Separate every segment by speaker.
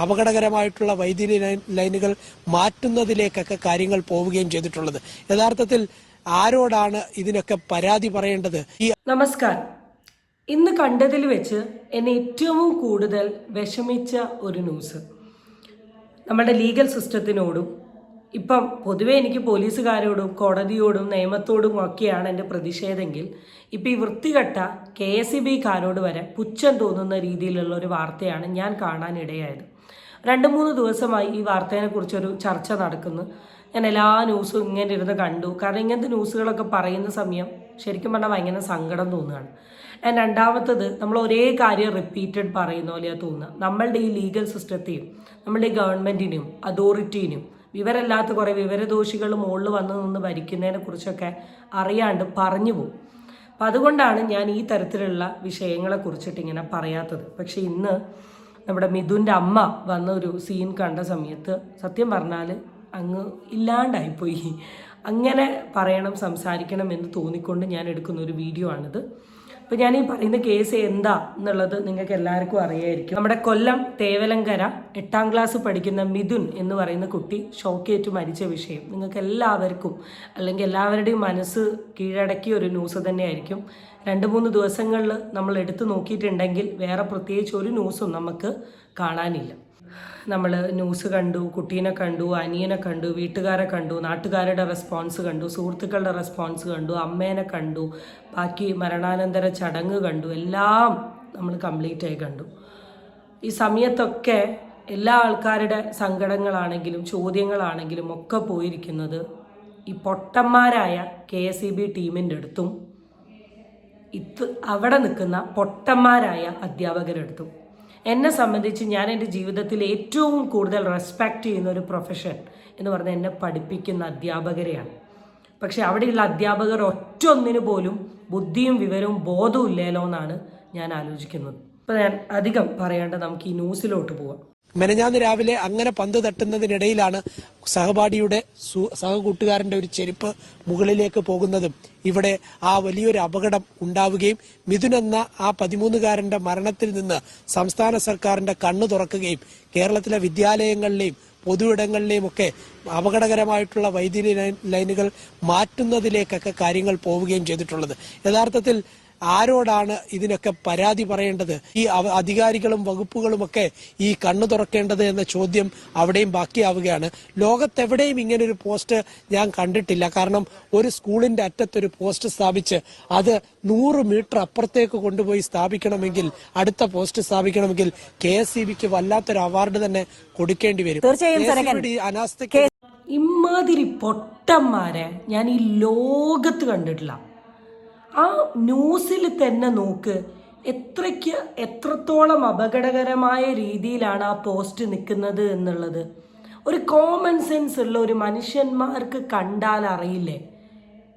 Speaker 1: അപകടകരമായിട്ടുള്ള വൈദ്യുതി ലൈനുകൾ മാറ്റുന്നതിലേക്കൊക്കെ കാര്യങ്ങൾ പോവുകയും ചെയ്തിട്ടുള്ളത്. യഥാർത്ഥത്തിൽ ആരോടാണ് ഇതിനൊക്കെ പരാതി പറയേണ്ടത്?
Speaker 2: നമസ്കാരം. ഇന്ന് കണ്ടതിൽ വെച്ച് എന്നെ ഏറ്റവും കൂടുതൽ വിഷമിച്ച ഒരു ന്യൂസ് നമ്മുടെ ലീഗൽ സിസ്റ്റത്തിനോടും ഇപ്പം പൊതുവെ എനിക്ക് പോലീസുകാരോടും കോടതിയോടും നിയമത്തോടും ഒക്കെയാണ് എൻ്റെ പ്രതിഷേധമെങ്കിൽ ഇപ്പം ഈ വൃത്തികെട്ട KSEBക്കാരോട് വരെ പുച്ഛം തോന്നുന്ന രീതിയിലുള്ള ഒരു വാർത്തയാണ് ഞാൻ കാണാനിടയായത്. 2-3 ദിവസമായി ഈ വാർത്തയെക്കുറിച്ചൊരു ചർച്ച നടക്കുന്നു. ഞാൻ എല്ലാ ന്യൂസും ഇങ്ങനെ ഇരുന്ന് കണ്ടു. കാരണം ഇങ്ങനത്തെ ന്യൂസുകളൊക്കെ പറയുന്ന സമയം ശരിക്കും പറഞ്ഞാൽ ഭയങ്കര സങ്കടം തോന്നുകയാണ്. രണ്ടാമത്തത്, നമ്മൾ ഒരേ കാര്യം റിപ്പീറ്റഡ് പറയുന്ന പോലെയാണ് തോന്നുക. നമ്മളുടെ ഈ ലീഗൽ സിസ്റ്റത്തെയും നമ്മളുടെ ഈ ഗവൺമെൻറ്റിനെയും അതോറിറ്റീനെയും വിവരമില്ലാത്ത കുറേ വിവരദോഷികൾ മുകളിൽ വന്ന് നിന്ന് ഭരിക്കുന്നതിനെ കുറിച്ചൊക്കെ അറിയാണ്ട് പറഞ്ഞു പോകും. അപ്പം അതുകൊണ്ടാണ് ഞാൻ ഈ തരത്തിലുള്ള വിഷയങ്ങളെ കുറിച്ചിട്ട് ഇങ്ങനെ പറയാത്തത്. പക്ഷെ ഇന്ന് നമ്മുടെ മിഥുൻ്റെ അമ്മ വന്ന ഒരു സീൻ കണ്ട സമയത്ത് സത്യം പറഞ്ഞാൽ അങ്ങ് ഇല്ലാണ്ടായിപ്പോയി. അങ്ങനെ പറയണം, സംസാരിക്കണം എന്ന് തോന്നിക്കൊണ്ട് ഞാൻ എടുക്കുന്ന ഒരു വീഡിയോ ആണിത്. അപ്പോൾ ഞാൻ ഈ പറയുന്ന കേസ് എന്താ എന്നുള്ളത് നിങ്ങൾക്ക് എല്ലാവർക്കും അറിയായിരിക്കും. നമ്മുടെ കൊല്ലം തേവലങ്കര 8ാം ക്ലാസ് പഠിക്കുന്ന മിഥുൻ എന്ന് പറയുന്ന കുട്ടി ഷോക്കേറ്റ് മരിച്ച വിഷയം നിങ്ങൾക്ക് എല്ലാവർക്കും അല്ലെങ്കിൽ എല്ലാവരുടെയും മനസ്സ് കീഴടക്കിയ ഒരു ന്യൂസ് തന്നെയായിരിക്കും. 2-3 ദിവസങ്ങളിൽ നമ്മൾ എടുത്തു നോക്കിയിട്ടുണ്ടെങ്കിൽ വേറെ പ്രത്യേകിച്ച് ഒരു ന്യൂസും നമുക്ക് കാണാനില്ല. നമ്മൾ ന്യൂസ് കണ്ടു, കുട്ടീനെ കണ്ടു, അനിയനെ കണ്ടു, വീട്ടുകാരെ കണ്ടു, നാട്ടുകാരുടെ റെസ്പോൺസ് കണ്ടു, സുഹൃത്തുക്കളുടെ റെസ്പോൺസ് കണ്ടു, അമ്മേനെ കണ്ടു, ബാക്കി മരണാനന്തര ചടങ്ങ് കണ്ടു, എല്ലാം നമ്മൾ കംപ്ലീറ്റ് ആയി കണ്ടു. ഈ സമയത്തൊക്കെ എല്ലാ ആൾക്കാരുടെ സങ്കടങ്ങളാണെങ്കിലും ചോദ്യങ്ങളാണെങ്കിലും ഒക്കെ പോയിരിക്കുന്നത് ഈ പൊട്ടന്മാരായ KSEB ടീമിൻ്റെ അടുത്തും അവിടെ നിൽക്കുന്ന പൊട്ടന്മാരായ അധ്യാപകരെടുത്തും. എന്നെ സംബന്ധിച്ച് ഞാൻ എൻ്റെ ജീവിതത്തിൽ ഏറ്റവും കൂടുതൽ റെസ്പെക്റ്റ് ചെയ്യുന്ന ഒരു പ്രൊഫഷൻ എന്ന് പറഞ്ഞാൽ എന്നെ പഠിപ്പിക്കുന്ന അധ്യാപകരെയാണ്. പക്ഷെ അവിടെയുള്ള അധ്യാപകർ ഒറ്റൊന്നിനു പോലും ബുദ്ധിയും വിവരവും ബോധവും ഇല്ലല്ലോ എന്നാണ് ഞാൻ ആലോചിക്കുന്നത്. ഇപ്പം ഞാൻ അധികം പറയാണ്ട് നമുക്ക് ഈ ന്യൂസിലോട്ട് പോവാം.
Speaker 1: മെനഞ്ഞാന്ന് രാവിലെ അങ്ങനെ പന്ത് തട്ടുന്നതിനിടയിലാണ് സഹപാഠിയുടെ സഹകൂട്ടുകാരന്റെ ഒരു ചെരുപ്പ് മുകളിലേക്ക് പോകുന്നതും ഇവിടെ ആ വലിയൊരു അപകടം ഉണ്ടാവുകയും മിഥുൻ എന്ന ആ 13-കാരന്റെ മരണത്തിൽ നിന്ന് സംസ്ഥാന സർക്കാരിന്റെ കണ്ണു തുറക്കുകയും കേരളത്തിലെ വിദ്യാലയങ്ങളിലെയും പൊതുയിടങ്ങളിലെയും ഒക്കെ അപകടകരമായിട്ടുള്ള വൈദ്യുതി ലൈനുകൾ മാറ്റുന്നതിലേക്കൊക്കെ കാര്യങ്ങൾ പോവുകയും ചെയ്തിട്ടുള്ളത്. യഥാർത്ഥത്തിൽ ആരോടാണ് ഇതിനൊക്കെ പരാതി പറയേണ്ടത്? ഈ അധികാരികളും വകുപ്പുകളുമൊക്കെ ഈ കണ്ണു തുറക്കേണ്ടത് എന്ന ചോദ്യം അവിടെയും ബാക്കിയാവുകയാണ്. ലോകത്തെവിടെയും ഇങ്ങനൊരു പോസ്റ്റ് ഞാൻ കണ്ടിട്ടില്ല. കാരണം ഒരു സ്കൂളിന്റെ അറ്റത്തൊരു പോസ്റ്റ് സ്ഥാപിച്ച് അത് 100 മീറ്റർ അപ്പുറത്തേക്ക് കൊണ്ടുപോയി സ്ഥാപിക്കണമെങ്കിൽ, അടുത്ത പോസ്റ്റ് സ്ഥാപിക്കണമെങ്കിൽ KSEBക്ക് വല്ലാത്തൊരു അവാർഡ് തന്നെ കൊടുക്കേണ്ടി വരും. അനാസ്ഥയ്ക്ക്
Speaker 2: ഇമാതിരി പൊട്ടന്മാരെ ഞാൻ ഈ ലോകത്ത് കണ്ടിട്ടില്ല. ആ ന്യൂസിൽ തന്നെ നോക്ക്, എത്രത്തോളം അപകടകരമായ രീതിയിലാണ് ആ പോസ്റ്റ് നിൽക്കുന്നത് എന്നുള്ളത്. ഒരു കോമൺ സെൻസ് ഉള്ള ഒരു മനുഷ്യന്മാർക്ക് കണ്ടാൽ അറിയില്ലേ?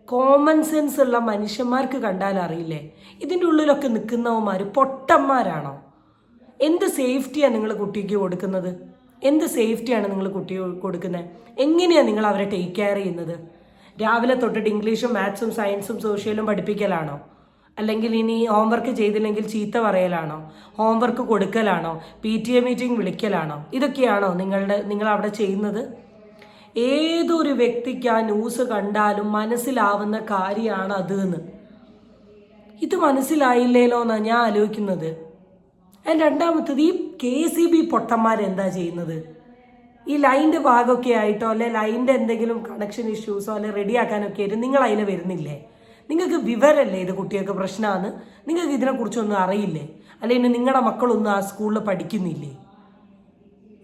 Speaker 2: കോമൺ സെൻസ് ഉള്ള മനുഷ്യന്മാർക്ക് കണ്ടാൽ അറിയില്ലേ? ഇതിൻ്റെ ഉള്ളിലൊക്കെ നിൽക്കുന്നവന്മാർ പൊട്ടന്മാരാണോ? എന്ത് സേഫ്റ്റിയാണ് നിങ്ങൾ കുട്ടിക്ക് കൊടുക്കുന്നത്? എന്ത് സേഫ്റ്റിയാണ് നിങ്ങൾ കുട്ടിക്ക് കൊടുക്കുന്നത്? എങ്ങനെയാണ് നിങ്ങൾ അവരെ ടേക്ക് കെയർ ചെയ്യുന്നത്? രാവിലെ തൊട്ടിട്ട് ഇംഗ്ലീഷും മാത്സും സയൻസും സോഷ്യലും പഠിപ്പിക്കലാണോ? അല്ലെങ്കിൽ ഇനി ഹോംവർക്ക് ചെയ്തില്ലെങ്കിൽ ചീത്ത പറയലാണോ? ഹോംവർക്ക് കൊടുക്കലാണോ? PTA മീറ്റിംഗ് വിളിക്കലാണോ? ഇതൊക്കെയാണോ നിങ്ങൾ അവിടെ ചെയ്യുന്നത്? ഏതൊരു വ്യക്തിക്ക് ആ ന്യൂസ് കണ്ടാലും മനസ്സിലാവുന്ന കാര്യമാണ് അത് എന്ന്. ഇത് മനസ്സിലായില്ലേലോ എന്നാണ് ഞാൻ ആലോചിക്കുന്നത്. രണ്ടാമത്തത്, ഈ KSEB പൊട്ടന്മാരെന്താ ചെയ്യുന്നത്? ഈ ലൈൻ്റെ ഭാഗമൊക്കെ ആയിട്ടോ അല്ലെ ലൈൻ്റെ എന്തെങ്കിലും കണക്ഷൻ ഇഷ്യൂസോ അല്ലെ റെഡിയാക്കാനൊക്കെ ആയിട്ട് നിങ്ങൾ അതിൽ വരുന്നില്ലേ? നിങ്ങൾക്ക് വിവരമല്ലേ ഇത് കുട്ടികൾക്ക് പ്രശ്നമാണ്? നിങ്ങൾക്ക് ഇതിനെക്കുറിച്ചൊന്നും അറിയില്ലേ? അല്ലെങ്കിൽ നിങ്ങളുടെ മക്കളൊന്നും ആ സ്കൂളിൽ പഠിക്കുന്നില്ലേ?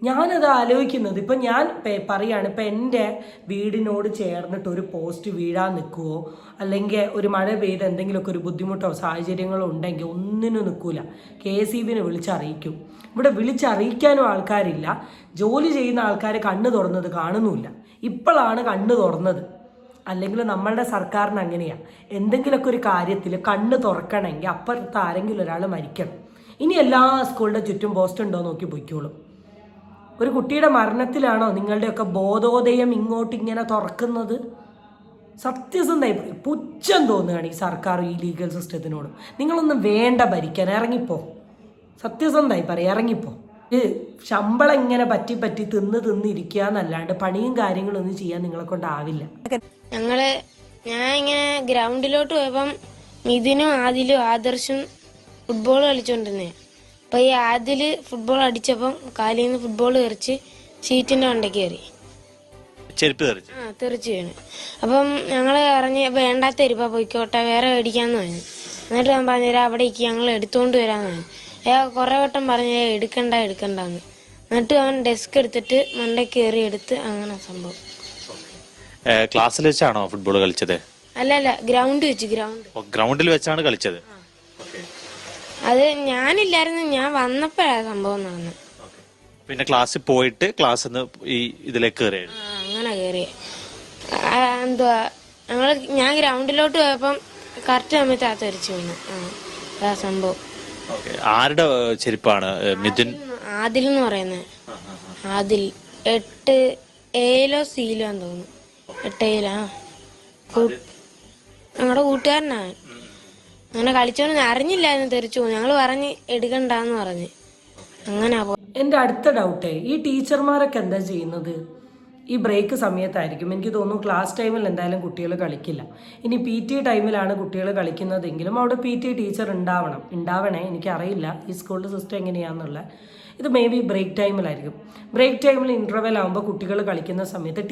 Speaker 2: ഞാനത് ആലോചിക്കുന്നത്. ഇപ്പം ഞാൻ പറയുകയാണ്, ഇപ്പം എൻ്റെ വീടിനോട് ചേർന്നിട്ട് ഒരു പോസ്റ്റ് വീഴാൻ നിൽക്കുമോ അല്ലെങ്കിൽ ഒരു മഴ പെയ്ത് എന്തെങ്കിലുമൊക്കെ ഒരു ബുദ്ധിമുട്ടോ സാഹചര്യങ്ങളോ ഉണ്ടെങ്കിൽ ഒന്നിനും നിൽക്കില്ല. KSEBനെ വിളിച്ചറിയിക്കും. ഇവിടെ വിളിച്ചറിയിക്കാനും ആൾക്കാരില്ല. ജോലി ചെയ്യുന്ന ആൾക്കാർ കണ്ണ് തുറന്നത് കാണുന്നുമില്ല. ഇപ്പോഴാണ് കണ്ണ് തുറന്നത്. അല്ലെങ്കിൽ നമ്മളുടെ സർക്കാരിന് അങ്ങനെയാണ്. എന്തെങ്കിലുമൊക്കെ ഒരു കാര്യത്തിൽ കണ്ണ് തുറക്കണമെങ്കിൽ അപ്പുറത്ത് ആരെങ്കിലും ഒരാൾ മരിക്കണം. ഇനി എല്ലാ സ്കൂളിൻ്റെ ചുറ്റും പോസ്റ്റ് ഉണ്ടോ നോക്കി പൊയ്ക്കോളും. ഒരു കുട്ടിയുടെ മരണത്തിലാണോ നിങ്ങളുടെയൊക്കെ ബോധോദയം ഇങ്ങനെ തുറക്കുന്നത്? സത്യസന്ധമായി പുച്ഛം തോന്നുകയാണ് ഈ സർക്കാർ ഈ ലീഗൽ സിസ്റ്റത്തിനോടും. നിങ്ങളൊന്നും വേണ്ട ഭരിക്കാൻ, ഇറങ്ങിപ്പോ. സത്യസന്ധമായി പറയാം, ഇറങ്ങിപ്പോ. ശമ്പളം ഇങ്ങനെ പറ്റി പറ്റി തിന്നിരിക്കുക എന്നല്ലാണ്ട് പണിയും കാര്യങ്ങളും ഒന്നും ചെയ്യാൻ നിങ്ങളെ കൊണ്ടാവില്ല.
Speaker 3: ഞാൻ ഇങ്ങനെ ഗ്രൗണ്ടിലോട്ട് പോയപ്പം മിഥുനും ആദിലും ആദർശും ഫുട്ബോൾ കളിച്ചോണ്ടിരുന്നേ. അപ്പൊ ഈ ആദില് ഫുട്ബോൾ അടിച്ചപ്പം കാലിൽ നിന്ന് ഫുട്ബോൾ തെറിച്ച് ഷീറ്റിന്റെ മണ്ടയ്ക്ക് കയറി, തെറിച്ച് വീണ്. അപ്പം ഞങ്ങള് പറഞ്ഞ് വേണ്ടാത്ത എരിപ്പാ പോയിക്കോട്ടെ, വേറെ മേടിക്കാന്ന് പറഞ്ഞു. എന്നിട്ട് ഞാൻ പറഞ്ഞുതരാം അവിടേക്ക് ഞങ്ങൾ എടുത്തോണ്ട് വരാന്ന് പറഞ്ഞു. കുറെ വട്ടം പറഞ്ഞ എടുക്കണ്ടെന്ന്. എന്നിട്ട് അവൻ ഡെസ്ക് എടുത്തിട്ട് മണ്ടയ്ക്ക് കയറി എടുത്ത്, അങ്ങനെ സംഭവം.
Speaker 4: ക്ലാസ്സിൽ വെച്ചാണോ ഫുട്ബോൾ കളിച്ചത്?
Speaker 3: അല്ല,
Speaker 4: ഗ്രൗണ്ടിൽ വെച്ചാണ് കളിച്ചത്.
Speaker 3: അത് ഞാനില്ലായിരുന്നു, ഞാൻ വന്നപ്പോഴാ സംഭവം നടന്നത്.
Speaker 4: പിന്നെ ക്ലാസ്സിൽ പോയിട്ട് ക്ലാസ്സിൽ ഈ ഇതിലേക്ക് കയറി?
Speaker 3: അങ്ങനെ കയറി. എന്തുവാ ഞാൻ ഗ്രൗണ്ടിലോട്ട് പോയപ്പം കറക്റ്റ് സമയത്ത് തെറിച്ചു വീണു. ആ സംഭവം.
Speaker 4: ആരുടെ ചെരുപ്പാണ്? മിഥുൻ
Speaker 3: ആദിൽ എന്ന് പറയുന്നത്. ആദിൽ 8A സീലാന്ന് തോന്നുന്നു. 8A ഞങ്ങളുടെ കൂട്ടുകാരനാണ്. അങ്ങനെ കളിച്ചോണ്ട് അറിഞ്ഞില്ലായിരുന്നു തെറിച്ചു. ഞങ്ങള് പറഞ്ഞ് എടുക്കണ്ടെന്ന് പറഞ്ഞ് അങ്ങനെ.
Speaker 2: എൻ്റെ അടുത്ത ഡൗട്ടേ, ഈ ടീച്ചർമാരൊക്കെ എന്താ ചെയ്യുന്നത്? ഈ ബ്രേക്ക് സമയത്തായിരിക്കും എനിക്ക് തോന്നുന്നു. ക്ലാസ് ടൈമിൽ എന്തായാലും കുട്ടികൾ കളിക്കില്ല. ഇനി PT ടൈമിലാണ് കുട്ടികൾ കളിക്കുന്നതെങ്കിലും അവിടെ PT ടീച്ചർ ഉണ്ടാവണേ. എനിക്കറിയില്ല ഈ സ്കൂളിൻ്റെ സിസ്റ്റം എങ്ങനെയാണെന്നുള്ള. ഇത് മേ ബി ബ്രേക്ക് ടൈമിലായിരിക്കും. ബ്രേക്ക് ടൈമിൽ ഇൻ്റർവെൽ ആകുമ്പോൾ കുട്ടികൾ കളിക്കുന്ന സമയത്ത്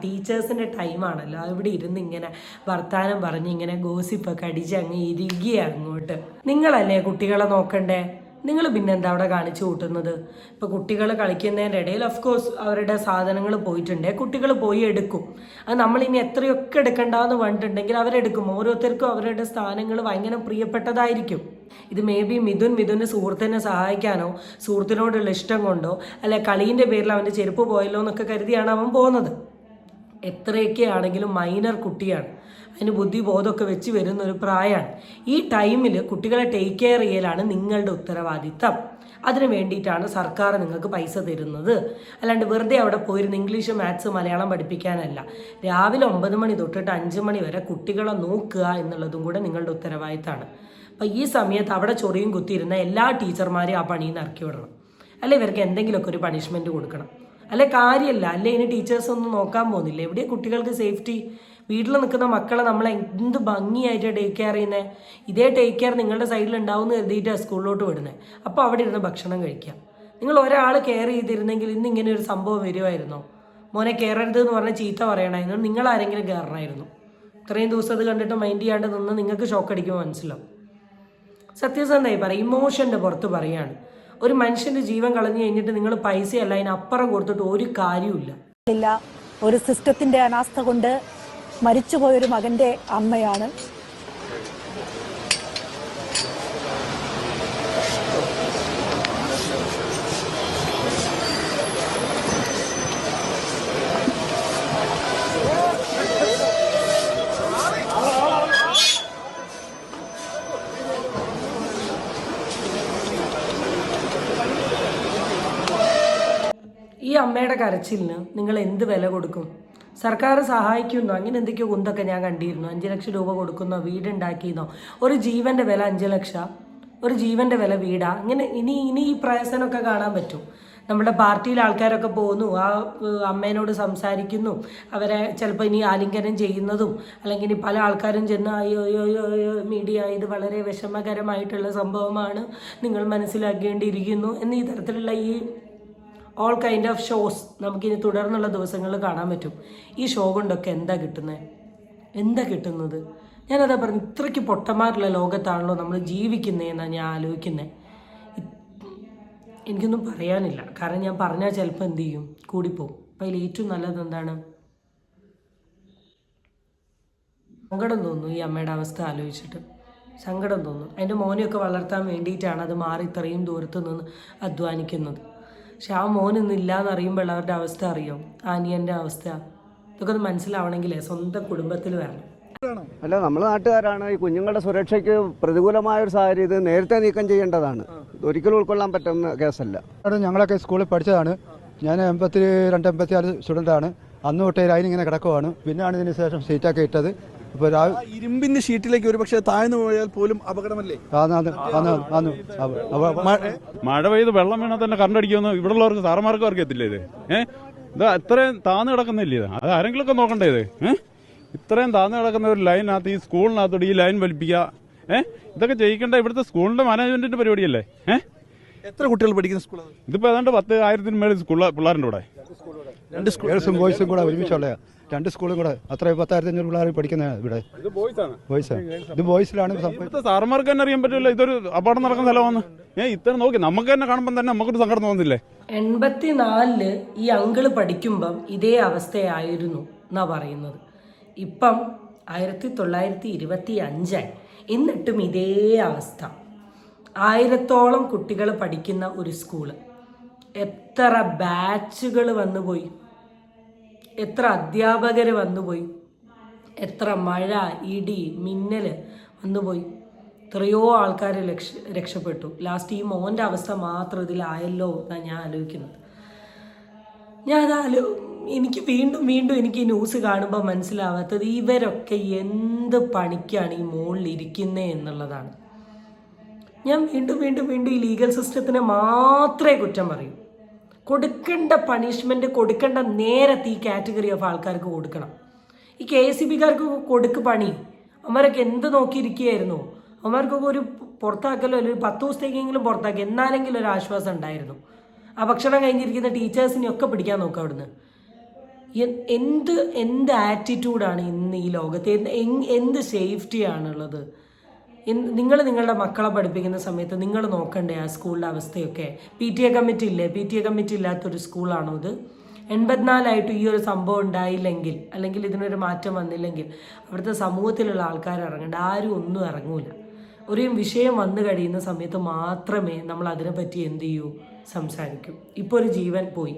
Speaker 2: ടീച്ചേഴ്സിൻ്റെ ടൈമാണല്ലോ. ഇവിടെ ഇരുന്ന് ഇങ്ങനെ വർത്താനം പറഞ്ഞ് ഇങ്ങനെ ഗോസിപ്പൊക്കെ അടിച്ച് അങ്ങ് ഇരിക്കുക അങ്ങോട്ട്. നിങ്ങളല്ലേ കുട്ടികളെ നോക്കണ്ടേ? നിങ്ങൾ പിന്നെന്താ അവിടെ കാണിച്ചു കൂട്ടുന്നത്? ഇപ്പോൾ കുട്ടികൾ കളിക്കുന്നതിൻ്റെ ഇടയിൽ ഓഫ്കോഴ്സ് അവരുടെ സാധനങ്ങൾ പോയിട്ടുണ്ടേ കുട്ടികൾ പോയി എടുക്കും. അത് നമ്മളിനി എത്രയൊക്കെ എടുക്കണ്ടെന്ന് പറഞ്ഞിട്ടുണ്ടെങ്കിൽ അവരെടുക്കും. ഓരോരുത്തർക്കും അവരുടെ സ്ഥാനങ്ങൾ ഭയങ്കര പ്രിയപ്പെട്ടതായിരിക്കും. ഇത് മേ ബി മിഥുൻ്റെ സുഹൃത്തിനെ സഹായിക്കാനോ സുഹൃത്തിനോടുള്ള ഇഷ്ടം കൊണ്ടോ അല്ലെ കളീൻ്റെ പേരിൽ അവൻ്റെ ചെരുപ്പ് പോയല്ലോ എന്നൊക്കെ കരുതിയാണ് അവൻ പോകുന്നത്. എത്രയൊക്കെ ആണെങ്കിലും മൈനർ കുട്ടിയാണ്. അതിന് ബുദ്ധിബോധമൊക്കെ വെച്ച് വരുന്ന ഒരു പ്രായമാണ്. ഈ ടൈമിൽ കുട്ടികളെ ടേക്ക് കെയർ ചെയ്യലാണ് നിങ്ങളുടെ ഉത്തരവാദിത്തം. അതിന് വേണ്ടിയിട്ടാണ് സർക്കാർ നിങ്ങൾക്ക് പൈസ തരുന്നത്. അല്ലാണ്ട് വെറുതെ അവിടെ പോയിരുന്ന് ഇംഗ്ലീഷ്, മാത്സ്, മലയാളം പഠിപ്പിക്കാനല്ല. രാവിലെ 9 മണി തൊട്ടിട്ട് 5 മണി വരെ കുട്ടികളെ നോക്കുക എന്നുള്ളതും കൂടെ നിങ്ങളുടെ ഉത്തരവാദിത്തമാണ്. അപ്പോൾ ഈ സമയത്ത് അവിടെ ചൊറിയും കുത്തിയിരുന്ന എല്ലാ ടീച്ചർമാരെയും ആ പണിയിൽ നിന്ന് ഇറക്കി വിടണം. അല്ലെ ഇവർക്ക് എന്തെങ്കിലുമൊക്കെ ഒരു പണിഷ്മെൻറ്റ് കൊടുക്കണം. അല്ലെ കാര്യമല്ല. അല്ലെ ഇനി ടീച്ചേഴ്സ് ഒന്നും നോക്കാൻ പോകുന്നില്ല. എവിടെ കുട്ടികൾക്ക് സേഫ്റ്റി? വീട്ടിൽ നിൽക്കുന്ന മക്കളെ നമ്മൾ എന്ത് ഭംഗിയായിട്ട് ടേക്ക് കെയർ ചെയ്യുന്നത്. ഇതേ ടേക്ക് കെയർ നിങ്ങളുടെ സൈഡിൽ ഉണ്ടാവുമെന്ന് കരുതിയിട്ടാണ് സ്കൂളിലോട്ട് വിടുന്നത്. അപ്പോൾ അവിടെ ഇരുന്ന് ഭക്ഷണം കഴിക്കാം. നിങ്ങൾ ഒരാൾ കെയർ ചെയ്തിരുന്നെങ്കിൽ ഇന്ന് ഇങ്ങനെ ഒരു സംഭവം വരുമായിരുന്നോ? മോനെ കയറരുത് എന്ന് പറഞ്ഞാൽ ചീത്ത പറയണമായിരുന്നു. നിങ്ങളാരെങ്കിലും കയറണമായിരുന്നു. ഇത്രയും ദിവസം അത് കണ്ടിട്ട് മൈൻഡ് ചെയ്യാണ്ട് നിന്ന് നിങ്ങൾക്ക് ഷോക്ക് അടിക്കുമ്പോൾ മനസ്സിലാവും. സത്യസന്ധമായി പറയും, ഇമോഷൻ്റെ പുറത്ത് പറയാണ്. ഒരു മനുഷ്യൻ്റെ ജീവൻ കളഞ്ഞു കഴിഞ്ഞിട്ട് നിങ്ങൾ പൈസയല്ല അതിനപ്പുറം കൊടുത്തിട്ട് ഒരു കാര്യമില്ല.
Speaker 5: ഒരു സിസ്റ്റത്തിൻ്റെ അനാസ്ഥ കൊണ്ട് മരിച്ചുപോയൊരു മകൻ്റെ അമ്മയാണ്.
Speaker 2: ഈ അമ്മയുടെ കരച്ചിലിന് നിങ്ങൾ എന്ത് വില കൊടുക്കും? സർക്കാർ സഹായിക്കുന്നു അങ്ങനെ എന്തൊക്കെയോ കുന്തൊക്കെ ഞാൻ കണ്ടിരുന്നു. 5 ലക്ഷം രൂപ കൊടുക്കുന്നോ, വീടുണ്ടാക്കിയെന്നോ. ഒരു ജീവൻ്റെ വില 5 ലക്ഷം, ഒരു ജീവൻ്റെ വില വീടാ. ഇങ്ങനെ ഇനി ഈ പ്രയസനമൊക്കെ കാണാൻ പറ്റും. നമ്മുടെ പാർട്ടിയിലെ ആൾക്കാരൊക്കെ പോകുന്നു, ആ അമ്മേനോട് സംസാരിക്കുന്നു, അവരെ ചിലപ്പോൾ ഇനി ആലിംഗനം ചെയ്യുന്നതും, അല്ലെങ്കിൽ ഇനി പല ആൾക്കാരും ചെന്ന് അയ്യോ മീഡിയ ഇത് വളരെ വിഷമകരമായിട്ടുള്ള സംഭവമാണ്, നിങ്ങൾ മനസ്സിലാക്കേണ്ടിയിരിക്കുന്നു എന്നീ തരത്തിലുള്ള ഈ ഓൾ കൈൻഡ് ഓഫ് ഷോസ് നമുക്കിനി തുടർന്നുള്ള ദിവസങ്ങളിൽ കാണാൻ പറ്റും. ഈ ഷോ കൊണ്ടൊക്കെ എന്താ കിട്ടുന്നത്? ഞാനതാ പറഞ്ഞു, ഇത്രയ്ക്ക് പൊട്ടന്മാരുള്ള ലോകത്താണല്ലോ നമ്മൾ ജീവിക്കുന്നതെന്നാണ് ഞാൻ ആലോചിക്കുന്നത്. എനിക്കൊന്നും പറയാനില്ല, കാരണം ഞാൻ പറഞ്ഞാൽ ചിലപ്പോൾ എന്ത് ചെയ്യും, കൂടിപ്പോവും. അപ്പം അതിൽ ഏറ്റവും നല്ലത് എന്താണ്? സങ്കടം തോന്നുന്നു ഈ അമ്മയുടെ അവസ്ഥ ആലോചിച്ചിട്ട്. സങ്കടം തോന്നുന്നു. അതിൻ്റെ മോനെയൊക്കെ വളർത്താൻ വേണ്ടിയിട്ടാണ് അത് മാറി ഇത്രയും ദൂരത്ത് നിന്ന് അധ്വാനിക്കുന്നത്. പക്ഷെ ആ മോനൊന്നും ഇല്ലയെന്ന് അറിയുമ്പോൾ അവരുടെ അവസ്ഥ അറിയോ? അനിയൻ്റെ അവസ്ഥ ഇതൊക്കെ ഒന്ന് മനസ്സിലാവണമെങ്കിലേ സ്വന്തം കുടുംബത്തിൽ വരണം.
Speaker 6: അല്ല, നമ്മൾ നാട്ടുകാരാണ്. ഈ കുഞ്ഞുങ്ങളുടെ സുരക്ഷയ്ക്ക് പ്രതികൂലമായ ഒരു സാഹചര്യം ഇത് നേരത്തെ നീക്കം ചെയ്യേണ്ടതാണ്. ഒരിക്കലും ഉൾക്കൊള്ളാൻ പറ്റുന്ന കേസല്ല.
Speaker 7: ഞങ്ങളൊക്കെ സ്കൂളിൽ പഠിച്ചതാണ്. ഞാൻ 82-84 സ്റ്റുഡൻ്റാണ്. അന്ന് തൊട്ടേ ലൈൻ ഇങ്ങനെ കിടക്കുവാണ്. പിന്നെയാണ് ഇതിന് ശേഷം സീറ്റൊക്കെ ഇട്ടത്. ഇപ്പോൾ
Speaker 8: ഇരുമ്പിന്റെ ഷീറ്റിലേക്ക് ഒരു പക്ഷേ താഴ്ന്നു പോയാൽ പോലും അപകടമല്ലേ?
Speaker 9: മഴ പെയ്ത് വെള്ളം വീണാൽ തന്നെ കറണ്ട് അടിക്കുമെന്ന് ഇവിടെ ഉള്ളവർക്ക് സാറന്മാർക്ക് അറിയത്തില്ലേ ഇത്? ഇത് അത്രയും താന്ന് കിടക്കുന്നില്ലേ ഇത്? അത് ആരെങ്കിലും ഒക്കെ നോക്കണ്ടേ ഇത്? ഇത്രയും താന്ന് കിടക്കുന്ന ഒരു ലൈനകത്ത് ഈ സ്കൂളിനകത്തോട് ഈ ലൈൻ വലിപ്പിക്കുക, ഇതൊക്കെ ചെയ്യിക്കേണ്ട ഇവിടുത്തെ സ്കൂളിന്റെ മാനേജ്മെന്റിന്റെ പരിപാടിയല്ലേ?
Speaker 8: എത്ര കുട്ടികൾ പഠിക്കുന്ന സ്കൂളാണ്
Speaker 9: ഇതിപ്പോ ഏതാണ്ട് 10,000 മേളിൽ പിള്ളേരുണ്ട് ഇവിടെ.
Speaker 8: രണ്ട് സ്കൂൾ
Speaker 7: ഗേൾസും ബോയ്സും കൂടെ ഒരുമിച്ചുള്ള 2 സ്കൂളും കൂടെ അത്ര 10,500 പിള്ളേർ പഠിക്കുന്ന ഇവിടെ.
Speaker 9: ഇത് ബോയ്സാണ്.
Speaker 7: ഇത് ബോയ്സിലാണ്
Speaker 9: ഇവിടുത്തെ സാറന്മാർക്ക് തന്നെ അറിയാൻ പറ്റില്ല ഇതൊരു അപകടം നടക്കുന്ന സ്ഥലമാണ്. ഇത്ര നോക്കി നമുക്ക് തന്നെ കാണുമ്പോൾ തന്നെ നമുക്കൊരു സങ്കടം തോന്നുന്നില്ലേ?
Speaker 2: 84 ഈ അങ്കിള് പഠിക്കുമ്പം ഇതേ അവസ്ഥയായിരുന്നു എന്നാ പറയുന്നത്. ഇപ്പം 1925 എന്നിട്ടും ഇതേ അവസ്ഥ. 1000-ഓളം കുട്ടികൾ പഠിക്കുന്ന ഒരു സ്കൂള്. എത്ര ബാച്ചുകൾ വന്നുപോയി, എത്ര അധ്യാപകർ വന്നുപോയി, എത്ര മഴ ഇടി മിന്നൽ വന്നുപോയി. എത്രയോ ആൾക്കാർ രക്ഷപ്പെട്ടു. ലാസ്റ്റ് ഈ മോൻ്റെ അവസ്ഥ മാത്രം ഇതിലായല്ലോ എന്നാണ് ഞാൻ ആലോചിക്കുന്നത്. എനിക്ക് വീണ്ടും എനിക്ക് ഈ ന്യൂസ് കാണുമ്പോൾ മനസ്സിലാവാത്തത് ഇവരൊക്കെ എന്ത് പണിക്കാണ് ഈ മുകളിൽ ഇരിക്കുന്നത് എന്നുള്ളതാണ്. ഞാൻ വീണ്ടും ഈ ലീഗൽ സിസ്റ്റത്തിനെ മാത്രമേ കുറ്റം പറയൂ. കൊടുക്കേണ്ട പണിഷ്മെൻറ്റ് കൊടുക്കേണ്ട നേരത്തെ ഈ കാറ്റഗറി ഓഫ് ആൾക്കാർക്ക് കൊടുക്കണം. ഈ KSEBക്കാർക്ക് കൊടുക്ക് പണി. അവന്മാരൊക്കെ എന്ത് നോക്കിയിരിക്കുകയായിരുന്നു? അവന്മാർക്കൊക്കെ ഒരു പുറത്താക്കലോ അല്ലെങ്കിൽ 10 ദിവസത്തേക്കെങ്കിലും പുറത്താക്കി എന്നാലെങ്കിലും ഒരു ആശ്വാസം ഉണ്ടായിരുന്നു. ആ ഭക്ഷണം കഴിഞ്ഞിരിക്കുന്ന ടീച്ചേഴ്സിനെയൊക്കെ പിടിക്കാൻ നോക്കുക അവിടുന്ന്. എന്ത് ആറ്റിറ്റ്യൂഡാണ് ഇന്ന് ഈ ലോകത്ത്? എന്ത് സേഫ്റ്റിയാണുള്ളത്? നിങ്ങളുടെ മക്കളെ പഠിപ്പിക്കുന്ന സമയത്ത് നിങ്ങൾ നോക്കണ്ടേ ആ സ്കൂളിൻ്റെ അവസ്ഥയൊക്കെ? PTA കമ്മിറ്റി ഇല്ലേ? PTA കമ്മിറ്റി ഇല്ലാത്തൊരു സ്കൂളാണോ ഇത്? 84 ഈ ഒരു സംഭവം ഉണ്ടായില്ലെങ്കിൽ, അല്ലെങ്കിൽ ഇതിനൊരു മാറ്റം വന്നില്ലെങ്കിൽ അവിടുത്തെ സമൂഹത്തിലുള്ള ആൾക്കാർ ഇറങ്ങേണ്ട. ആരും ഒന്നും ഇറങ്ങൂല. ഒരു വിഷയം വന്നു കഴിയുന്ന സമയത്ത് മാത്രമേ നമ്മൾ അതിനെപ്പറ്റി എന്ത് ചെയ്യൂ, സംസാരിക്കൂ. ഇപ്പോൾ ഒരു ജീവൻ പോയി.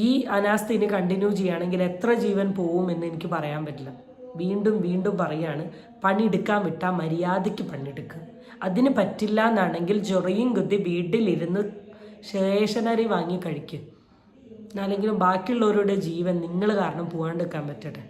Speaker 2: ഈ അനാസ്ഥ ഇനി കണ്ടിന്യൂ ചെയ്യുകയാണെങ്കിൽ എത്ര ജീവൻ പോവുമെന്ന് എനിക്ക് പറയാൻ പറ്റില്ല. വീണ്ടും പറയാണ്, പണിയെടുക്കാൻ വിട്ടാൽ മര്യാദയ്ക്ക് പണിയെടുക്കുക. അതിന് പറ്റില്ല എന്നാണെങ്കിൽ ചൊറിയും കുത്തി വീട്ടിലിരുന്ന് സ്റ്റേഷനറി വാങ്ങി കഴിക്കുക. എന്നാലെങ്കിലും ബാക്കിയുള്ളവരുടെ ജീവൻ നിങ്ങൾ കാരണം പോകാണ്ടിരിക്കാൻ പറ്റട്ടെ.